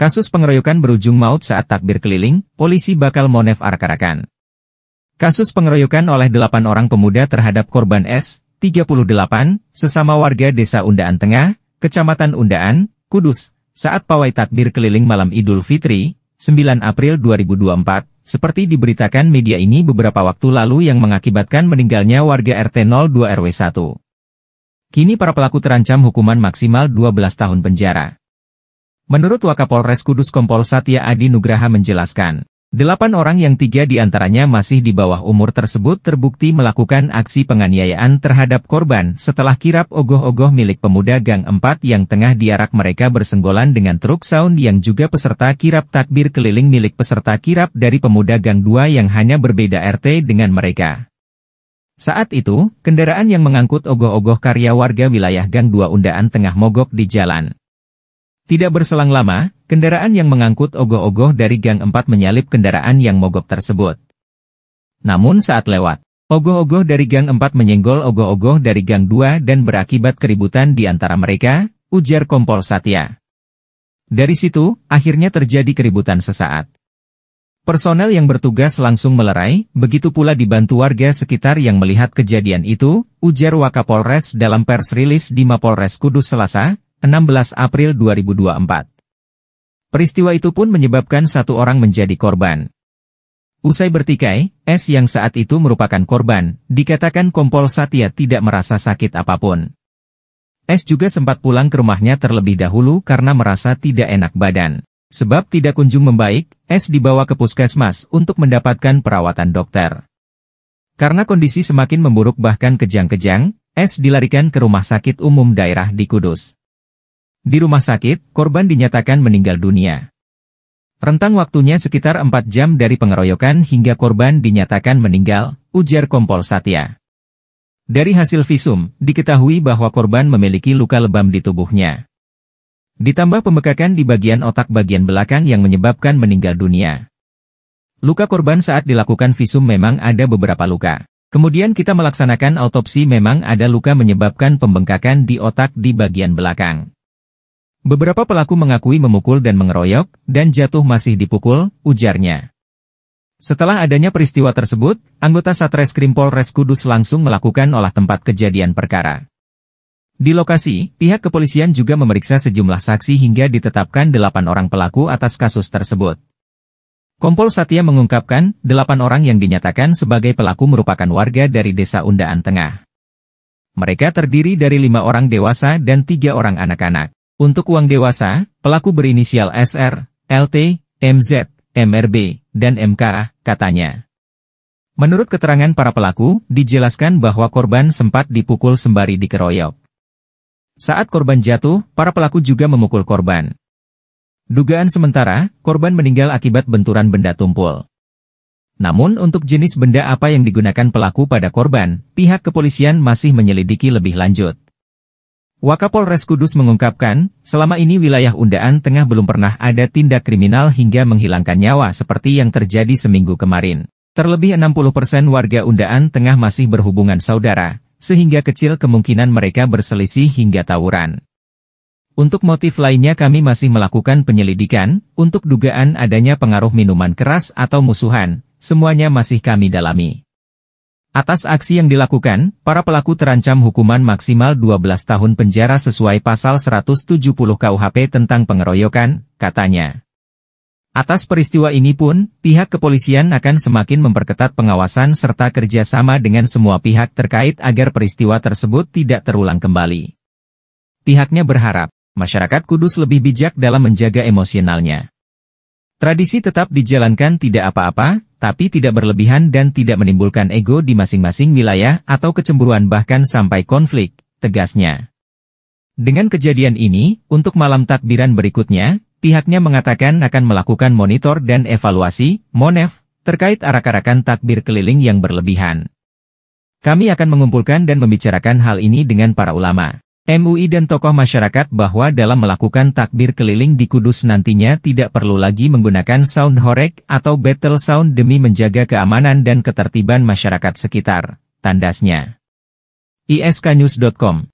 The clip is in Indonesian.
Kasus pengeroyokan berujung maut saat takbir keliling, polisi bakal monef arak-arakan. Kasus pengeroyokan oleh 8 orang pemuda terhadap korban S, 38, sesama warga desa Undaan Tengah, Kecamatan Undaan, Kudus, saat pawai takbir keliling malam Idul Fitri, 9 April 2024, seperti diberitakan media ini beberapa waktu lalu yang mengakibatkan meninggalnya warga RT 02 RW 1. Kini para pelaku terancam hukuman maksimal 12 tahun penjara. Menurut Wakapolres Kudus Kompol Satya Adi Nugraha menjelaskan, 8 orang yang 3 diantaranya masih di bawah umur tersebut terbukti melakukan aksi penganiayaan terhadap korban setelah kirap ogoh-ogoh milik pemuda Gang 4 yang tengah diarak mereka bersenggolan dengan truk sound yang juga peserta kirap takbir keliling milik peserta kirap dari pemuda Gang 2 yang hanya berbeda RT dengan mereka. Saat itu, kendaraan yang mengangkut ogoh-ogoh karya warga wilayah Gang 2 Undaan Tengah mogok di jalan. Tidak berselang lama, kendaraan yang mengangkut ogoh-ogoh dari Gang 4 menyalip kendaraan yang mogok tersebut. Namun saat lewat, ogoh-ogoh dari Gang 4 menyenggol ogoh-ogoh dari Gang 2 dan berakibat keributan di antara mereka, ujar Kompol Satya. Dari situ, akhirnya terjadi keributan sesaat. Personel yang bertugas langsung melerai, begitu pula dibantu warga sekitar yang melihat kejadian itu, ujar Wakapolres dalam pers rilis di Mapolres Kudus Selasa, 16 April 2024. Peristiwa itu pun menyebabkan 1 orang menjadi korban. Usai bertikai, S yang saat itu merupakan korban, dikatakan Kompol Satya tidak merasa sakit apapun. S juga sempat pulang ke rumahnya terlebih dahulu karena merasa tidak enak badan. Sebab tidak kunjung membaik, S dibawa ke puskesmas untuk mendapatkan perawatan dokter. Karena kondisi semakin memburuk bahkan kejang-kejang, S dilarikan ke rumah sakit umum daerah di Kudus. Di rumah sakit, korban dinyatakan meninggal dunia. Rentang waktunya sekitar 4 jam dari pengeroyokan hingga korban dinyatakan meninggal, ujar Kompol Satya. Dari hasil visum, diketahui bahwa korban memiliki luka lebam di tubuhnya. Ditambah pembekakan di bagian otak bagian belakang yang menyebabkan meninggal dunia. Luka korban saat dilakukan visum memang ada beberapa luka. Kemudian kita melaksanakan autopsi memang ada luka menyebabkan pembengkakan di otak di bagian belakang. Beberapa pelaku mengakui memukul dan mengeroyok, dan jatuh masih dipukul, ujarnya. Setelah adanya peristiwa tersebut, anggota Satreskrim Polres Kudus langsung melakukan olah tempat kejadian perkara. Di lokasi, pihak kepolisian juga memeriksa sejumlah saksi hingga ditetapkan 8 orang pelaku atas kasus tersebut. Kompol Satya mengungkapkan, 8 orang yang dinyatakan sebagai pelaku merupakan warga dari desa Undaan Tengah. Mereka terdiri dari 5 orang dewasa dan 3 orang anak-anak. Untuk uang dewasa, pelaku berinisial SR, LT, MZ, MRB, dan MK, katanya. Menurut keterangan para pelaku, dijelaskan bahwa korban sempat dipukul sembari dikeroyok. Saat korban jatuh, para pelaku juga memukul korban. Dugaan sementara, korban meninggal akibat benturan benda tumpul. Namun untuk jenis benda apa yang digunakan pelaku pada korban, pihak kepolisian masih menyelidiki lebih lanjut. Wakapolres Kudus mengungkapkan, selama ini wilayah Undaan Tengah belum pernah ada tindak kriminal hingga menghilangkan nyawa seperti yang terjadi seminggu kemarin. Terlebih 60% warga Undaan Tengah masih berhubungan saudara, sehingga kecil kemungkinan mereka berselisih hingga tawuran. Untuk motif lainnya kami masih melakukan penyelidikan, untuk dugaan adanya pengaruh minuman keras atau musuhan, semuanya masih kami dalami. Atas aksi yang dilakukan, para pelaku terancam hukuman maksimal 12 tahun penjara sesuai pasal 170 KUHP tentang pengeroyokan, katanya. Atas peristiwa ini pun, pihak kepolisian akan semakin memperketat pengawasan serta kerjasama dengan semua pihak terkait agar peristiwa tersebut tidak terulang kembali. Pihaknya berharap, masyarakat Kudus lebih bijak dalam menjaga emosionalnya. Tradisi tetap dijalankan tidak apa-apa, tapi tidak berlebihan dan tidak menimbulkan ego di masing-masing wilayah atau kecemburuan bahkan sampai konflik, tegasnya. Dengan kejadian ini, untuk malam takbiran berikutnya, pihaknya mengatakan akan melakukan monitor dan evaluasi, MONEV, terkait arak-arakan takbir keliling yang berlebihan. Kami akan mengumpulkan dan membicarakan hal ini dengan para ulama, MUI dan tokoh masyarakat bahwa dalam melakukan takbir keliling di Kudus nantinya tidak perlu lagi menggunakan sound horeg atau battle sound demi menjaga keamanan dan ketertiban masyarakat sekitar, tandasnya. isknews.com